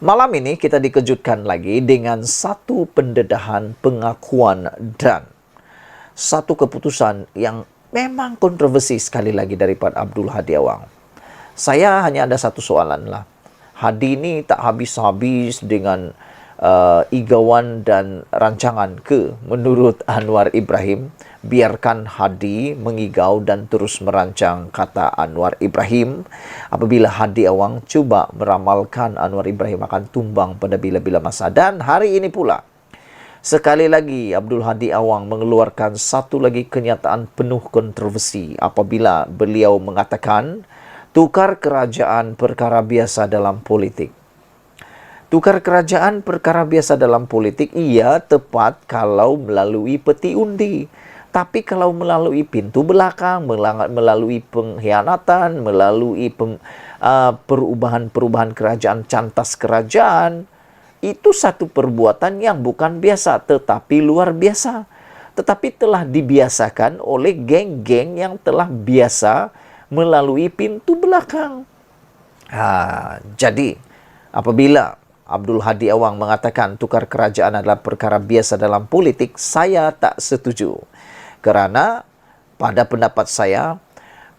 Malam ini kita dikejutkan lagi dengan satu pendedahan, pengakuan, dan satu keputusan yang memang kontroversi sekali lagi daripada Abdul Hadi Awang. Saya hanya ada satu soalan lah. Hadi ini tak habis-habis dengan igawan dan rancangan ke menurut Anwar Ibrahim. Biarkan Hadi mengigau dan terus merancang, kata Anwar Ibrahim. Apabila Hadi Awang cuba meramalkan, Anwar Ibrahim akan tumbang pada bila-bila masa. Dan hari ini pula, sekali lagi Abdul Hadi Awang mengeluarkan satu lagi kenyataan penuh kontroversi apabila beliau mengatakan tukar kerajaan perkara biasa dalam politik. Tukar kerajaan perkara biasa dalam politik, ia tepat kalau melalui peti undi. Tapi kalau melalui pintu belakang, melalui pengkhianatan, melalui perubahan-perubahan kerajaan, cantas kerajaan, itu satu perbuatan yang bukan biasa tetapi luar biasa. Tetapi telah dibiasakan oleh geng-geng yang telah biasa melalui pintu belakang. Jadi, apabila Abdul Hadi Awang mengatakan tukar kerajaan adalah perkara biasa dalam politik, saya tak setuju. Kerana pada pendapat saya,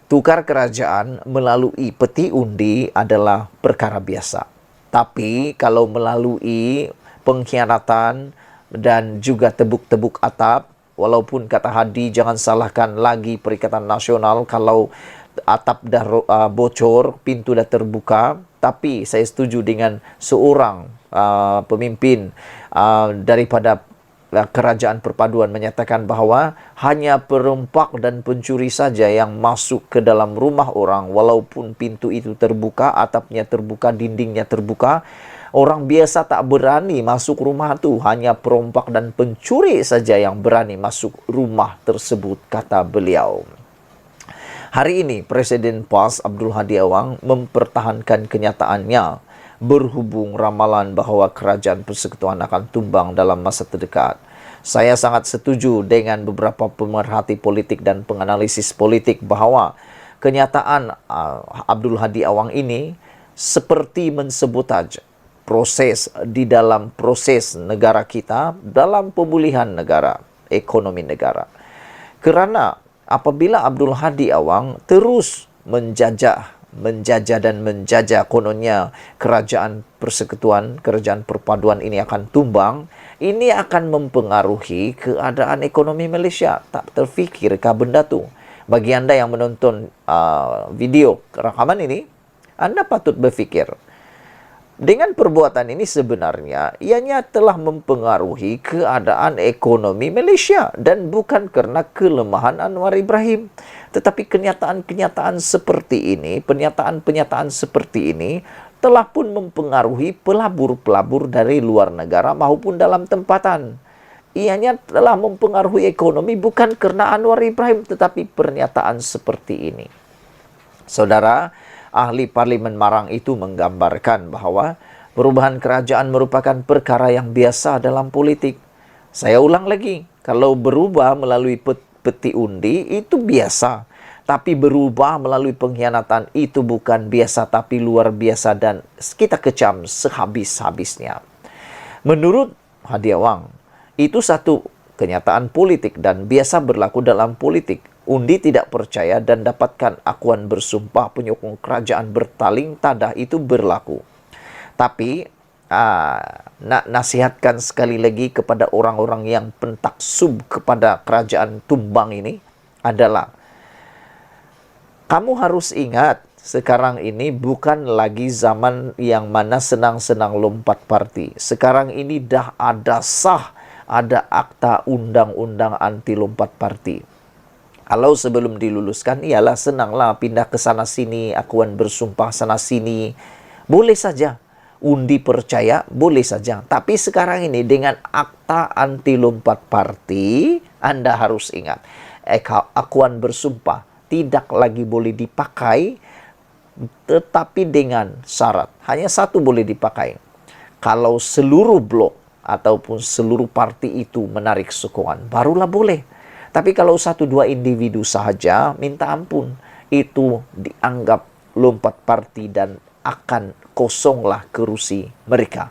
tukar kerajaan melalui peti undi adalah perkara biasa. Tapi kalau melalui pengkhianatan dan juga tebuk-tebuk atap, walaupun kata Hadi jangan salahkan lagi Perikatan Nasional kalau atap dah bocor, pintu dah terbuka. Tapi saya setuju dengan seorang pemimpin daripada kerajaan perpaduan menyatakan bahawa hanya perompak dan pencuri saja yang masuk ke dalam rumah orang walaupun pintu itu terbuka, atapnya terbuka, dindingnya terbuka. Orang biasa tak berani masuk rumah itu, hanya perompak dan pencuri saja yang berani masuk rumah tersebut, kata beliau. Hari ini Presiden PAS Abdul Hadi Awang mempertahankan kenyataannya berhubung ramalan bahawa kerajaan persekutuan akan tumbang dalam masa terdekat. Saya sangat setuju dengan beberapa pemerhati politik dan penganalisis politik bahawa kenyataan Abdul Hadi Awang ini seperti mensabotaj proses di dalam proses negara kita dalam pemulihan negara, ekonomi negara. Kerana apabila Abdul Hadi Awang terus menjajah dan menjajah kononnya kerajaan persekutuan, kerajaan perpaduan ini akan tumbang, ini akan mempengaruhi keadaan ekonomi Malaysia. Tak terfikirkah benda tu? Bagi anda yang menonton video rakaman ini, anda patut berfikir. Dengan perbuatan ini sebenarnya ianya telah mempengaruhi keadaan ekonomi Malaysia dan bukan kerana kelemahan Anwar Ibrahim. Tetapi kenyataan-kenyataan seperti ini, pernyataan-pernyataan seperti ini telah pun mempengaruhi pelabur-pelabur dari luar negara maupun dalam tempatan. Ianya telah mempengaruhi ekonomi bukan kerana Anwar Ibrahim tetapi pernyataan seperti ini. Saudara, ahli Parlimen Marang itu menggambarkan bahawa perubahan kerajaan merupakan perkara yang biasa dalam politik. Saya ulang lagi, kalau berubah melalui peti undi itu biasa. Tapi berubah melalui pengkhianatan itu bukan biasa tapi luar biasa dan kita kecam sehabis-habisnya. Menurut Hadi Awang, itu satu kenyataan politik dan biasa berlaku dalam politik. Undi tidak percaya dan dapatkan akuan bersumpah penyokong kerajaan bertaling tadah itu berlaku. Tapi nak nasihatkan sekali lagi kepada orang-orang yang pentaksub kepada kerajaan tumbang ini adalah kamu harus ingat sekarang ini bukan lagi zaman yang mana senang-senang lompat parti. Sekarang ini dah ada ada akta undang-undang anti lompat parti. Kalau sebelum diluluskan, ialah senanglah pindah ke sana sini, akuan bersumpah sana sini. Boleh saja. Undi percaya, boleh saja. Tapi sekarang ini dengan akta anti lompat parti, Anda harus ingat. Akuan bersumpah tidak lagi boleh dipakai, tetapi dengan syarat. Hanya satu boleh dipakai. Kalau seluruh blok ataupun seluruh parti itu menarik sokongan, barulah boleh. Tapi kalau satu dua individu sahaja, minta ampun. Itu dianggap lompat parti dan akan kosonglah kerusi mereka.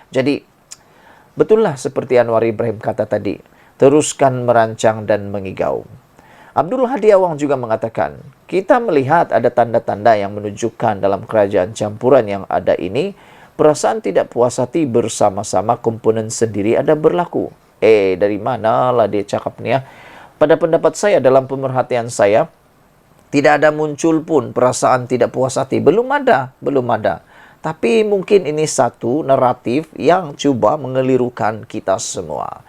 Jadi, betullah seperti Anwar Ibrahim kata tadi, teruskan merancang dan mengigau. Abdul Hadi Awang juga mengatakan, kita melihat ada tanda-tanda yang menunjukkan dalam kerajaan campuran yang ada ini, perasaan tidak puas hati bersama-sama komponen sendiri ada berlaku. Dari manalah dia cakap ni ya? Pada pendapat saya, dalam pemerhatian saya, tidak ada muncul pun perasaan tidak puas hati. Belum ada. Tapi mungkin ini satu naratif yang cuba mengelirukan kita semua.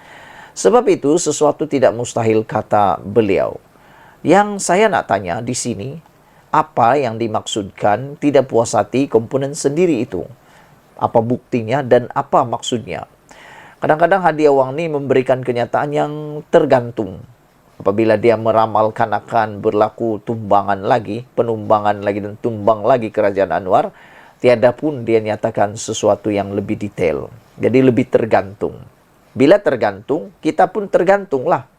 Sebab itu, sesuatu tidak mustahil, kata beliau. Yang saya nak tanya di sini, apa yang dimaksudkan tidak puas hati komponen sendiri itu? Apa buktinya dan apa maksudnya? Kadang-kadang Hadi Awang ni memberikan kenyataan yang tergantung. Apabila dia meramalkan akan berlaku tumbangan lagi, penumbangan lagi dan tumbang lagi kerajaan Anwar, tiada pun dia nyatakan sesuatu yang lebih detail. Jadi lebih tergantung. Bila tergantung, kita pun tergantunglah.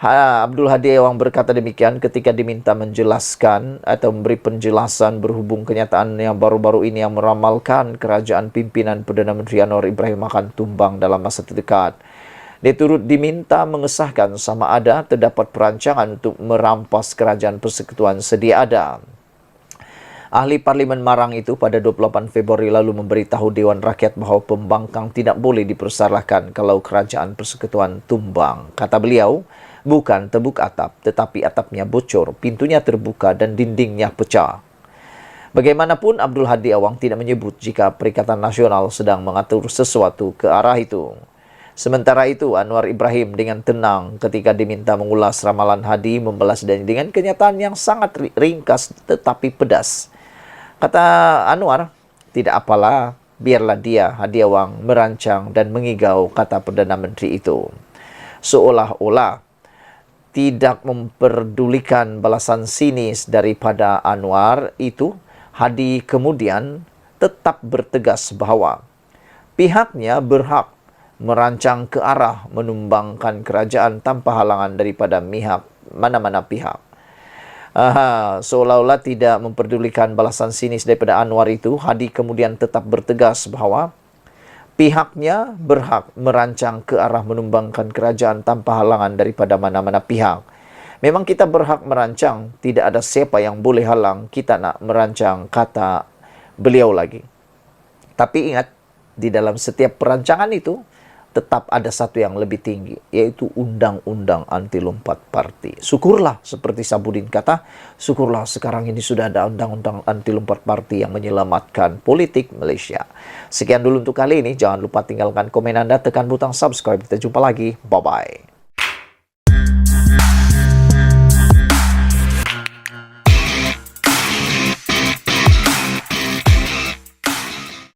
Abdul Hadi Awang berkata demikian ketika diminta menjelaskan atau memberi penjelasan berhubung kenyataan yang baru-baru ini yang meramalkan kerajaan pimpinan Perdana Menteri Anwar Ibrahim akan tumbang dalam masa terdekat. Dia turut diminta mengesahkan sama ada terdapat perancangan untuk merampas kerajaan persekutuan sedia ada. Ahli Parlimen Marang itu pada 28 Februari lalu memberitahu Dewan Rakyat bahawa pembangkang tidak boleh dipersalahkan kalau kerajaan persekutuan tumbang. Kata beliau, bukan tebuk atap, tetapi atapnya bocor, pintunya terbuka dan dindingnya pecah. Bagaimanapun, Abdul Hadi Awang tidak menyebut jika Perikatan Nasional sedang mengatur sesuatu ke arah itu. Sementara itu, Anwar Ibrahim dengan tenang ketika diminta mengulas ramalan Hadi membalas dengan kenyataan yang sangat ringkas tetapi pedas. Kata Anwar, tidak apalah, biarlah dia, Hadi Awang, merancang dan mengigau, kata Perdana Menteri itu. Seolah-olah tidak memperdulikan balasan sinis daripada Anwar itu, Hadi kemudian tetap bertegas bahawa pihaknya berhak merancang ke arah menumbangkan kerajaan tanpa halangan daripada mana-mana pihak. Seolah-olah tidak memperdulikan balasan sinis daripada Anwar itu, Hadi kemudian tetap bertegas bahawa pihaknya berhak merancang ke arah menumbangkan kerajaan tanpa halangan daripada mana-mana pihak. Memang kita berhak merancang, tidak ada siapa yang boleh halang kita nak merancang, kata beliau lagi. Tapi ingat, di dalam setiap perancangan itu, tetap ada satu yang lebih tinggi, yaitu undang-undang anti lompat parti. Syukurlah, seperti Sabudin kata, syukurlah sekarang ini sudah ada undang-undang anti lompat parti yang menyelamatkan politik Malaysia. Sekian dulu untuk kali ini, jangan lupa tinggalkan komen Anda, tekan butang subscribe, kita jumpa lagi, bye-bye.